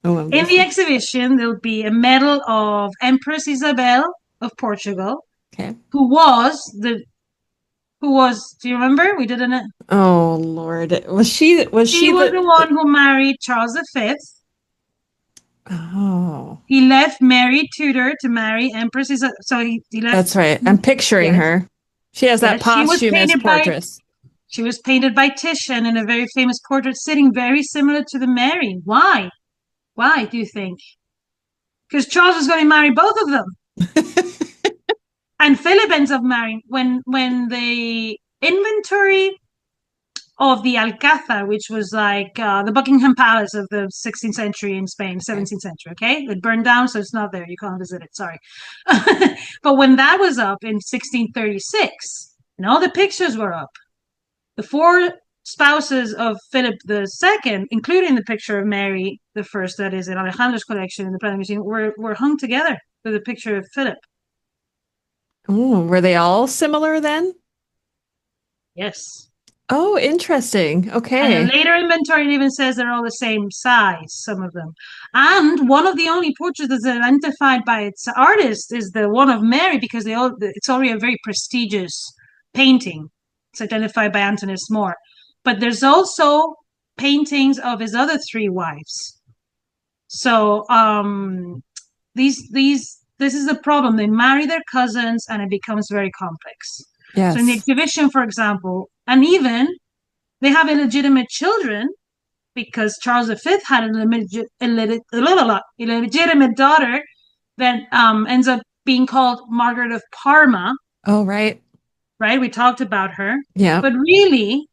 In the exhibition, there'll be a medal of Empress Isabel of Portugal, who was, do you remember? We did an... Oh, Lord. She was the one who married Charles V. Oh. He left Mary Tudor to marry Empress Isabel. So he left... That's right. I'm picturing her. She has that posthumous portrait. She was painted by Titian in a very famous portrait, sitting very similar to the Mary. Why? Why, do you think? Because Charles was going to marry both of them. And Philip ends up marrying. When the inventory of the Alcázar, which was like the Buckingham Palace of the 16th century in Spain, 17th century. Okay, it burned down, so it's not there. You can't visit it. Sorry, but when that was up in 1636, and all the pictures were up, the four spouses of Philip II, including the picture of Mary the First, that is in Alejandro's collection in the Prado Museum, were hung together with a picture of Philip. Oh, were they all similar then? Yes. Oh, interesting. Okay. And a later inventory even says they're all the same size, some of them. And one of the only portraits that's identified by its artist is the one of Mary, because it's already a very prestigious painting. It's identified by Antonis More. But there's also paintings of his other three wives. So this is the problem. They marry their cousins and it becomes very complex. Yes. So in the exhibition, for example, and even they have illegitimate children because Charles V had an illegitimate daughter that ends up being called Margaret of Parma. Oh, right. Right? We talked about her. Yeah. But really,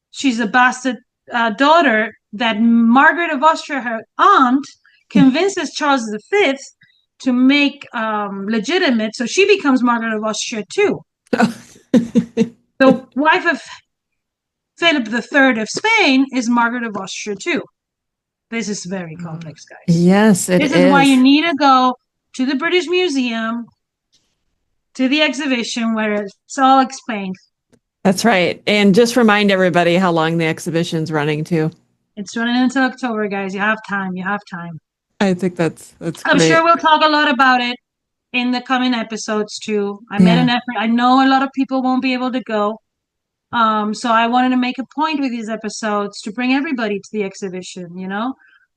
she's a bastard daughter that Margaret of Austria, her aunt, convinces Charles V to make legitimate. So she becomes Margaret of Austria too. The wife of Philip III of Spain is Margaret of Austria too. This is very complex, guys. Yes, it is. This is why you need to go to the British Museum, to the exhibition where it's all explained. That's right. And just remind everybody how long the exhibition's running too. It's running until October, guys. You have time. You have time. I think that's I'm great. sure we'll talk a lot about it in the coming episodes too. I made an effort. I know a lot of people won't be able to go. So I wanted to make a point with these episodes to bring everybody to the exhibition,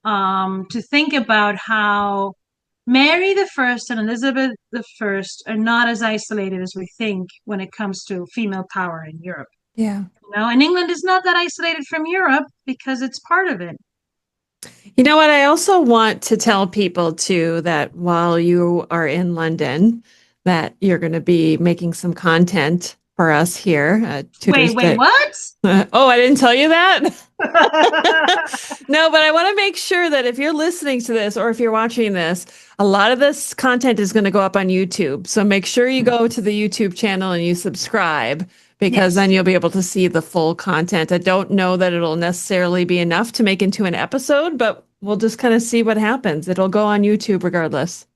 to think about how Mary the First and Elizabeth the First are not as isolated as we think when it comes to female power in Europe. Yeah. And England is not that isolated from Europe because it's part of it. You know what? I also want to tell people too that while you are in London, that you're going to be making some content for us here at Tutors Wait, what? Oh, I didn't tell you that? No, but I want to make sure that if you're listening to this or if you're watching this, a lot of this content is going to go up on YouTube. So make sure you go to the YouTube channel and you subscribe, because then you'll be able to see the full content. I don't know that it'll necessarily be enough to make into an episode, but we'll just kind of see what happens. It'll go on YouTube regardless.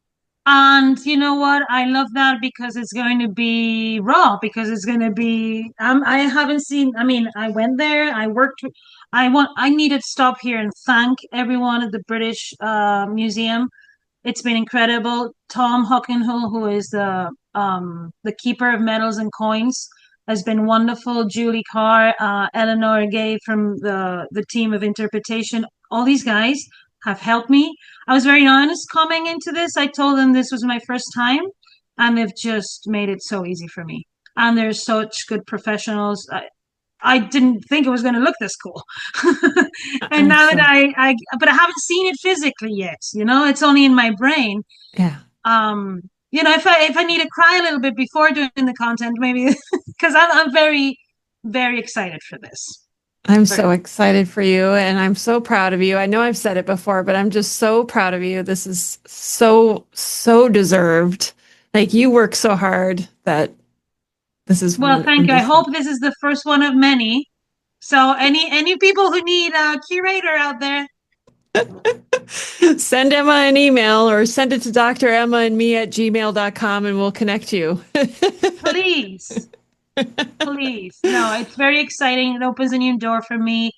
And you know what? I love that because it's going to be raw, because it's going to be, I haven't seen, I went there, I needed to stop here and thank everyone at the British Museum. It's been incredible. Tom Hockenhull, who is the keeper of medals and coins, has been wonderful. Julie Carr, Eleanor Gay from the team of interpretation. All these guys have helped me. I was very honest coming into this. I told them this was my first time, and they've just made it so easy for me. And they're such good professionals. I didn't think it was going to look this cool. And now that but I haven't seen it physically yet. It's only in my brain. Yeah. If I need to cry a little bit before doing the content, maybe, because I'm very, very excited for this. I'm so excited for you, and I'm so proud of you. I know I've said it before, but I'm just so proud of you. This is so deserved. Like, you work so hard that this is. Well, thank you. I hope this is the first one of many. So any people who need a curator out there, send Emma an email or send it to Dr. Emma and me at gmail.com and we'll connect you. Please. Please. No, it's very exciting. It opens a new door for me,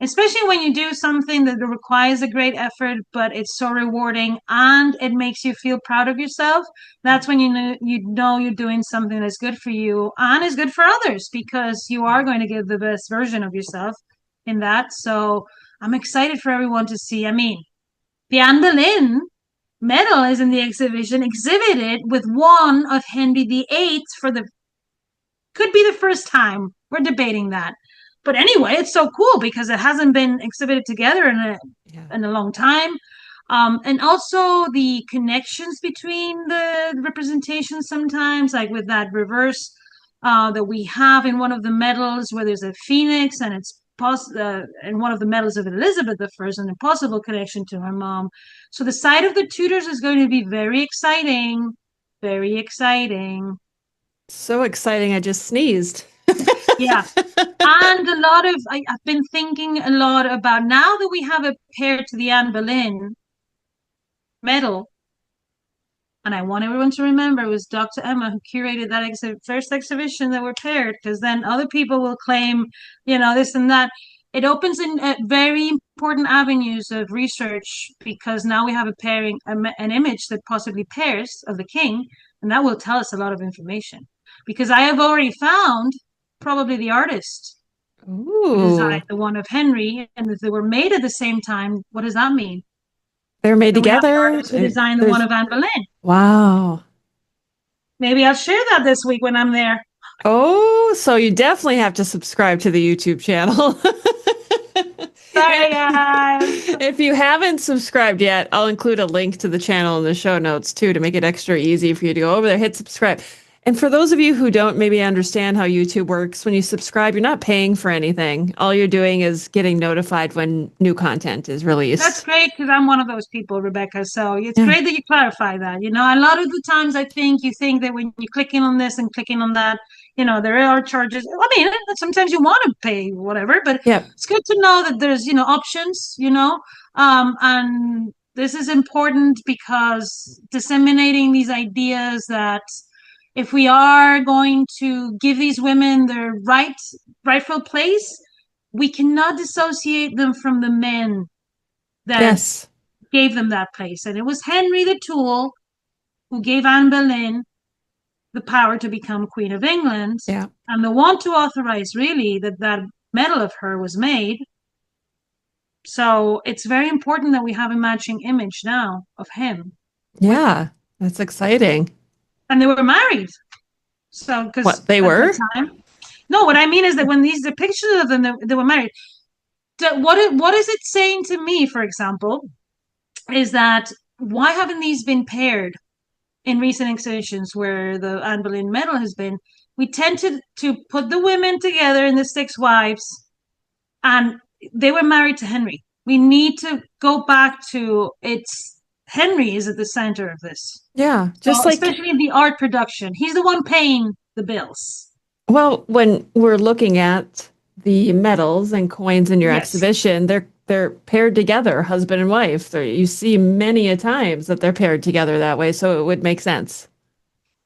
especially when you do something that requires a great effort, but it's so rewarding and it makes you feel proud of yourself. That's when you know you're doing something that's good for you and is good for others, because you are going to give the best version of yourself in that. So I'm excited for everyone to see. The Anne Boleyn medal is in the exhibition, exhibited with one of Henry VIII could be the first time. We're debating that. But anyway, it's so cool because it hasn't been exhibited together in a long time. And also the connections between the representations sometimes, like with that reverse that we have in one of the medals where there's a phoenix, and it's in one of the medals of Elizabeth I, an impossible connection to her mom. So the side of the Tudors is going to be very exciting, very exciting. So exciting! I just sneezed. Yeah. And I've been thinking a lot about, now that we have a pair to the Anne Boleyn medal, and I want everyone to remember it was Dr. Emma who curated that first exhibition that were paired, because then other people will claim, this and that. It opens in very important avenues of research, because now we have an image that possibly pairs of the king, and that will tell us a lot of information. Because I have already found probably the artist who designed the one of Henry, and if they were made at the same time, what does that mean? They're made together. Who designed the one of Anne Boleyn? Wow. Maybe I'll share that this week when I'm there. Oh, so you definitely have to subscribe to the YouTube channel. Sorry, guys. If you haven't subscribed yet, I'll include a link to the channel in the show notes too, to make it extra easy for you to go over there, hit subscribe. And for those of you who don't maybe understand how YouTube works, when you subscribe, you're not paying for anything. All you're doing is getting notified when new content is released. That's great, because I'm one of those people, Rebecca. So it's great that you clarify that. A lot of the times you think that when you're clicking on this and clicking on that, there are charges. I mean, sometimes you want to pay whatever, but it's good to know that there's, options, and this is important, because disseminating these ideas that if we are going to give these women their rightful place, we cannot dissociate them from the men that gave them that place. And it was Henry the Tool who gave Anne Boleyn the power to become Queen of England, and the one to authorize really that medal of her was made. So it's very important that we have a matching image now of him. Yeah, that's exciting. And they were married. So, because what they were? No, what I mean is that when the pictures of them, they were married. What is it saying to me, for example, is that why haven't these been paired in recent exhibitions where the Anne Boleyn medal has been? We tend to put the women together in the six wives, and they were married to Henry. We need to go back to Henry is at the center of this. Yeah, especially in the art production. He's the one paying the bills. Well, when we're looking at the medals and coins in your exhibition, they're paired together, husband and wife. You see many a times that they're paired together that way, so it would make sense.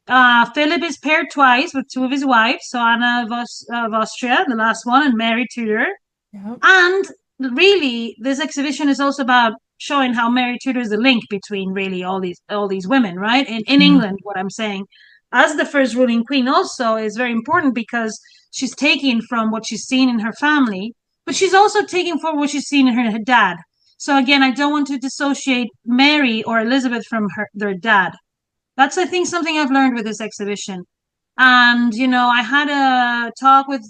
Philip is paired twice with two of his wives, so Anna of Austria, the last one, and Mary Tudor. Yep. And really, this exhibition is also about showing how Mary Tudor is the link between really all these women, right? In England, what I'm saying, as the first ruling queen, also is very important, because she's taking from what she's seen in her family, but she's also taking from what she's seen in her dad. So again, I don't want to dissociate Mary or Elizabeth from their dad. That's, I think, something I've learned with this exhibition. And I had a talk with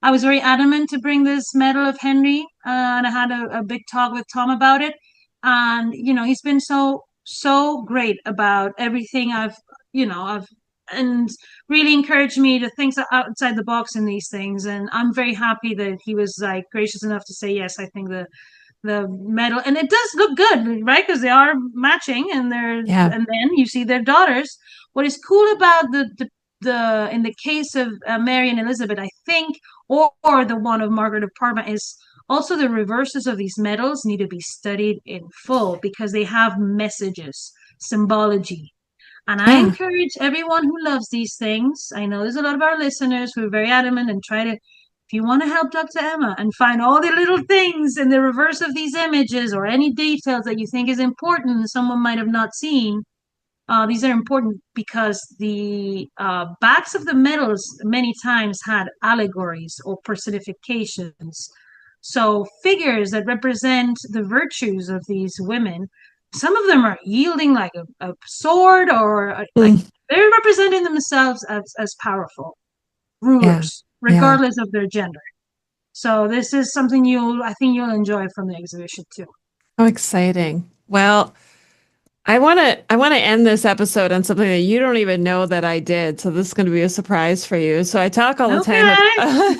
I was very adamant to bring this medal of Henry, and I had a big talk with Tom about it. And, he's been so great about everything I've and really encouraged me to think outside the box in these things. And I'm very happy that he was gracious enough to say, yes, I think the medal, and it does look good, right? Because they are matching, and and then you see their daughters. What is cool about the in the case of Mary and Elizabeth, I think, or the one of Margaret of Parma, is also the reverses of these medals need to be studied in full, because they have messages, symbology. And I encourage everyone who loves these things, I know there's a lot of our listeners who are very adamant and try to, if you want to help Dr. Emma and find all the little things in the reverse of these images, or any details that you think is important and someone might have not seen, these are important, because the backs of the medals many times had allegories or personifications. So figures that represent the virtues of these women. Some of them are yielding like a sword, or like they're representing themselves as powerful rulers, regardless of their gender. So this is something I think you'll enjoy from the exhibition too. How exciting. Well, I want to end this episode on something that you don't even know that I did. So this is going to be a surprise for you. So I talk all the time Okay.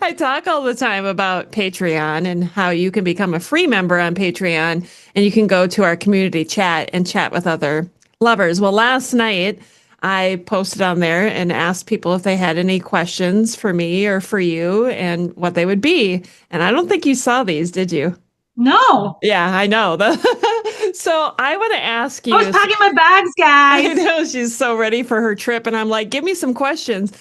I talk all the time about Patreon and how you can become a free member on Patreon and you can go to our community chat and chat with other lovers. Well, last night I posted on there and asked people if they had any questions for me or for you and what they would be. And I don't think you saw these, did you? No. Yeah, I know. So I want to ask I was you. packing my bags, I guys. know she's so ready for her trip, and I'm like, give me some questions.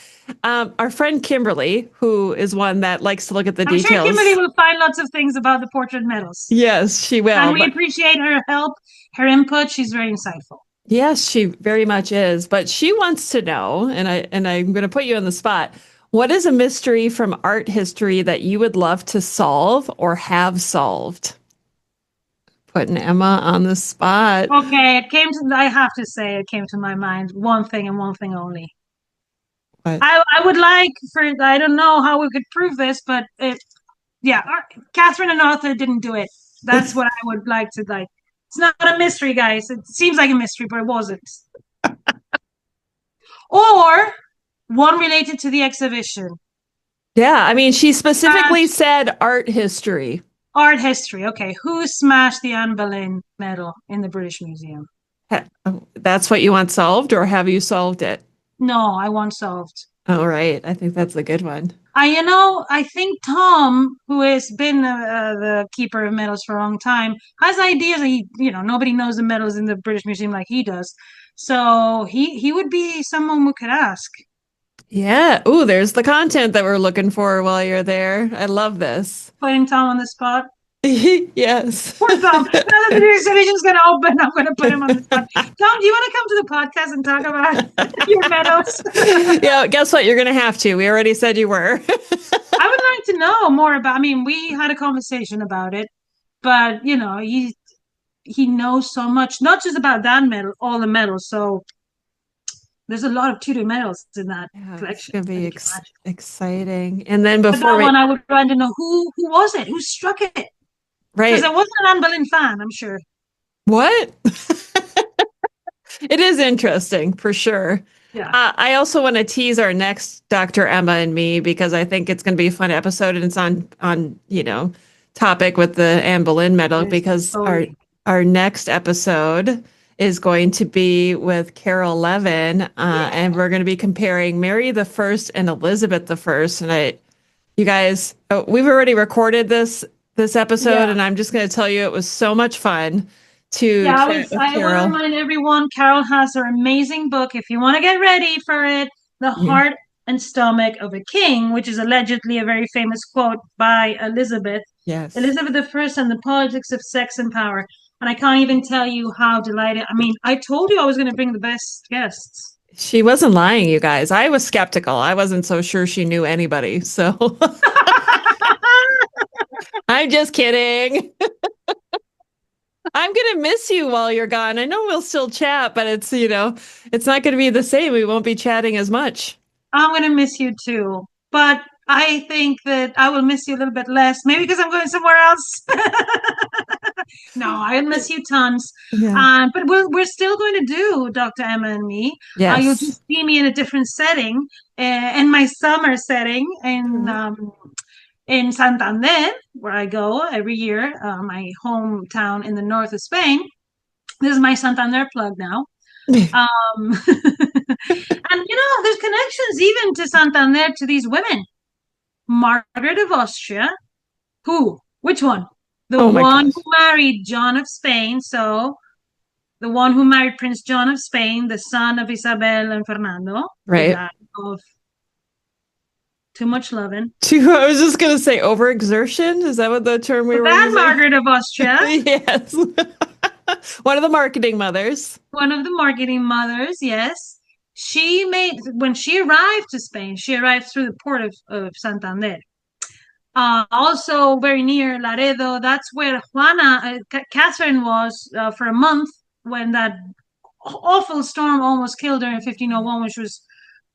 Our friend Kimberly, who is one that likes to look at the I'm sure Kimberly details. will find lots of things about the portrait medals. Yes, she And will. we But appreciate her help, her input. She's very insightful. yes, she very much is. But she wants to know, and I'm going to put you on the spot. What is a mystery from art history that you would love to solve or have solved? Putting Emma on the spot. Okay, I have to say, it came to my mind one thing and one thing only. What? I would like I don't know how we could prove this, but yeah, Catherine and Arthur didn't do it. That's what I would like to like. It's not a mystery, guys. It seems like a mystery, but it wasn't. Or one related to the exhibition. Yeah, I mean, she Uh, specifically said art history. art history. Okay, who smashed the Anne Boleyn medal in the British Museum? That's what you want solved, or have you solved it? No, I want solved. All right. I think that's a good one. I think Tom, who has been the keeper of medals for a long time, has ideas. Nobody knows the medals in the British Museum like he does. So he would be someone we could ask. Yeah. Ooh, there's the content that we're looking for while you're there. I love this. Putting Tom on the spot. Yes. Poor Tom. Now that the exhibition's going to open, I'm going to put him on the spot. Tom, do you want to come to the podcast and talk about your medals? Yeah, guess what? You're going to have to. We already said you were. I would like to know more about. I mean, we had a conversation about it, but he knows so much, not just about that medal, all the medals. So there's a lot of Tudor medals in that Yeah, it's collection. going to I be can imagine. exciting. And then But before that we, one, I would want to know who was it? Who struck it? Because right. it wasn't an Anne Boleyn fan, I'm sure. What? It is interesting for sure. Yeah. I also want to tease our next Dr. Emma and me because I think it's going to be a fun episode and it's on topic with the Anne Boleyn medal Yes, because our totally. our next episode is going to be with Carol Levin, and we're going to be comparing Mary the First and Elizabeth the First. And you guys, we've already recorded this episode, Yeah. and I'm just going to tell you it was so much fun to Yeah, chat with I want to Carol. remind everyone, Carol has her amazing book. If you want to get ready for it, The Yeah. Heart and Stomach of a King, which is allegedly a very famous quote by Elizabeth. Yes. Elizabeth I and the Politics of Sex and Power. And I can't even tell you how delighted. I mean, I told you I was going to bring the best guests. She wasn't lying, you guys. I was skeptical. I wasn't so sure she knew anybody. So I'm just kidding. I'm gonna miss you while you're gone. I know we'll still chat, but it's not gonna be the same. We won't be chatting as much. I'm going to miss you too. But I think that I will miss you a little bit less, maybe because I'm going somewhere else. No, I miss you tons. Yeah. But we're still going to do Dr. Emma and me. You'll Yes. just see me in a different setting, in my summer setting in Santander, where I go every year, my hometown in the north of Spain. This is my Santander plug now. And there's connections even to Santander to these women. Margaret of Austria, who? Which one? The Oh my one gosh. who married John of Spain. So the one who married Prince John of Spain, the son of Isabel and Fernando, who Right. died of too much loving. I was just gonna say overexertion. Is that what the term we But were that using? Margaret of Austria, Yes. One of the marketing mothers. one of the marketing mothers, yes. When she arrived to Spain, she arrived through the port of Santander. Also very near Laredo. That's where Catherine was for a month when that awful storm almost killed her in 1501 when she was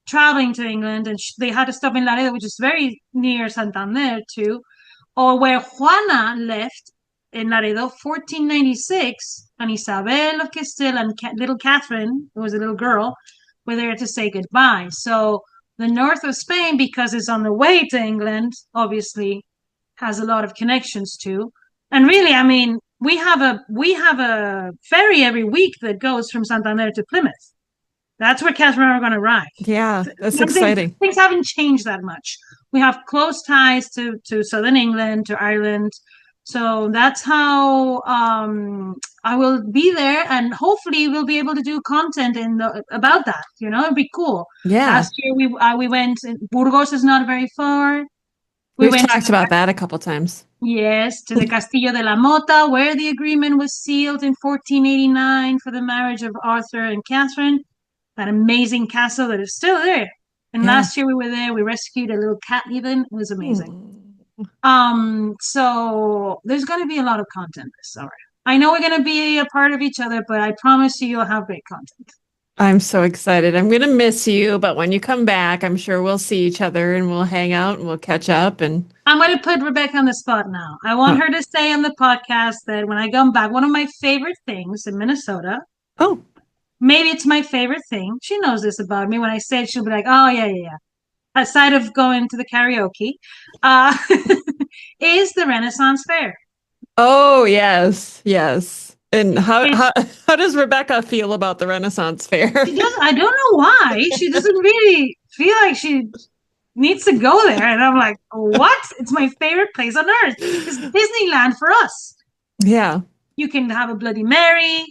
traveling to England, and they had to stop in Laredo, which is very near Santander too, or where Juana left in Laredo, 1496, and Isabel of Castile and little Catherine, who was a little girl, were there to say goodbye. So the north of Spain, because it's on the way to England, obviously has a lot of connections to. And really, I mean, we have a ferry every week that goes from Santander to Plymouth. That's where Catherine are going to arrive. Yeah, that's exciting. Things haven't changed that much. We have close ties to southern England, to Ireland. So that's how I will be there, and hopefully we'll be able to do content about that. You know, it'd be cool. Yeah. Last year we went. Burgos is not very far. We've talked about that a couple times. Yes, to the Castillo de la Mota, where the agreement was sealed in 1489 for the marriage of Arthur and Catherine. That amazing castle that is still there. And last year we were there. We rescued a little cat. Even it was amazing. So there's going to be a lot of content this summer. I know we're going to be a part of each other, but I promise you'll have great content. I'm so excited. I'm going to miss you, but when you come back, I'm sure we'll see each other and we'll hang out and we'll catch up. And I'm going to put Rebecca on the spot now. I want her to say on the podcast that when I come back, one of my favorite things in Minnesota. Oh, maybe it's my favorite thing. She knows this about me. When I say it, she'll be like, oh, yeah. Aside of going to the karaoke, is the Renaissance Fair. Oh, yes. And how does Rebecca feel about the Renaissance Fair? I don't know why. She doesn't really feel like she needs to go there. And I'm like, what? It's my favorite place on earth. It's Disneyland for us. Yeah. You can have a Bloody Mary.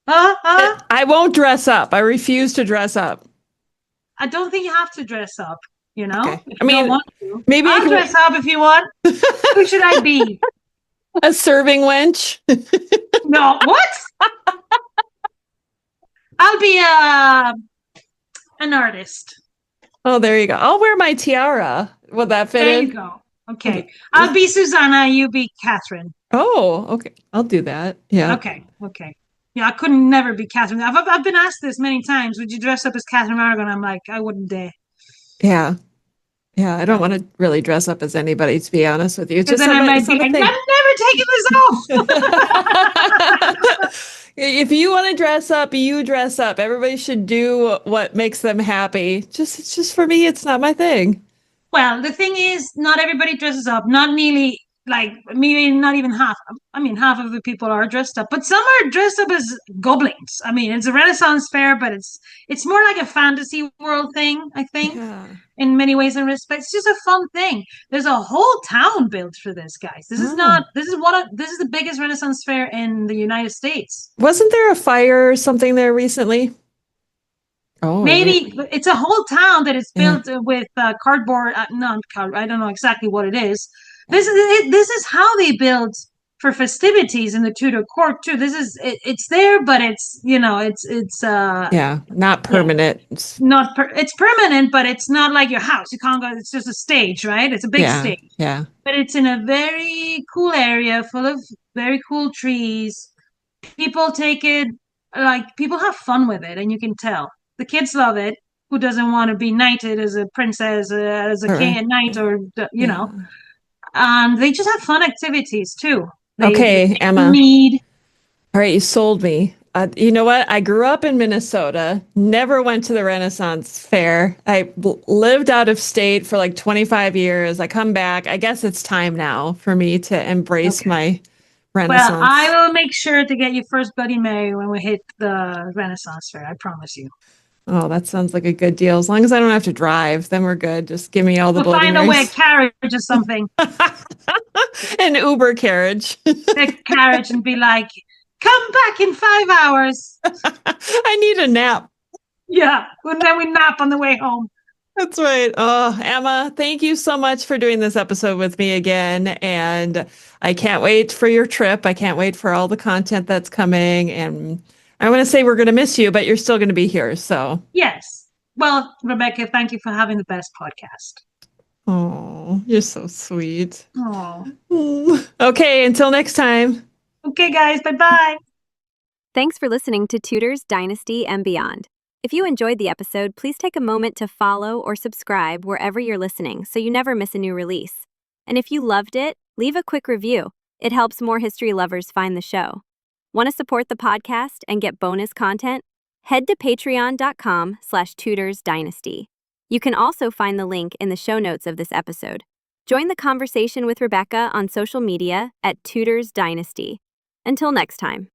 I won't dress up. I refuse to dress up. I don't think you have to dress up, you know? Okay. I mean, don't want to. Maybe I'll dress up if you want. Who should I be? A serving wench? No, what? I'll be an artist. Oh, there you go. I'll wear my tiara. Will that fit in? There you go. Okay. I'll be Susanna, you be Catherine. Oh, okay. I'll do that. Yeah. Okay. Yeah, I couldn't never be Catherine. I've been asked this many times. Would you dress up as Catherine Aragon? I'm like, I wouldn't dare. Yeah. I don't want to really dress up as anybody, to be honest with you. Just then I might be like, I'm never taking this off. If you want to dress up, you dress up. Everybody should do what makes them happy. It's just for me, it's not my thing. Well, the thing is, not everybody dresses up. Not nearly, like, maybe not even half. I mean, half of the people are dressed up, but some are dressed up as goblins. I mean, it's a Renaissance fair, but it's more like a fantasy world thing, I think, in many ways and respects. It's just a fun thing. There's a whole town built for this, guys. This is the biggest Renaissance fair in the United States. Wasn't there a fire or something there recently? Oh, maybe it's a whole town that is built with cardboard. I don't know exactly what it is. This is how they build for festivities in the Tudor court too. It's there, but it's not permanent. It's permanent, but it's not like your house. You can't go. It's just a stage, right? It's a big stage. Yeah. But it's in a very cool area full of very cool trees. People take it people have fun with it, and you can tell. The kids love it. Who doesn't want to be knighted as a princess, as a king at night, or know? They just have fun activities too. Emma. All right, you sold me. You know what? I grew up in Minnesota, never went to the Renaissance Fair. I lived out of state for like 25 years. I come back. I guess it's time now for me to embrace my Renaissance. Well, I will make sure to get you first Bloody Mary when we hit the Renaissance Fair. I promise you. Oh, that sounds like a good deal. As long as I don't have to drive, then we're good. Just give me all the Bloody Marys. Find a way carriage or something. An Uber carriage. A carriage and be like, come back in 5 hours. I need a nap. Yeah, and then we nap on the way home. That's right. Oh, Emma, thank you so much for doing this episode with me again. And I can't wait for your trip. I can't wait for all the content that's coming. And I want to say we're going to miss you, but you're still going to be here. So yes. Well, Rebecca, thank you for having the best podcast. Oh, you're so sweet. Oh. Okay, until next time. Okay, guys. Bye-bye. Thanks for listening to Tutors, Dynasty, and Beyond. If you enjoyed the episode, please take a moment to follow or subscribe wherever you're listening so you never miss a new release. And if you loved it, leave a quick review. It helps more history lovers find the show. Want to support the podcast and get bonus content? Head to patreon.com/tutorsdynasty. You can also find the link in the show notes of this episode. Join the conversation with Rebecca on social media at Tutors Dynasty. Until next time.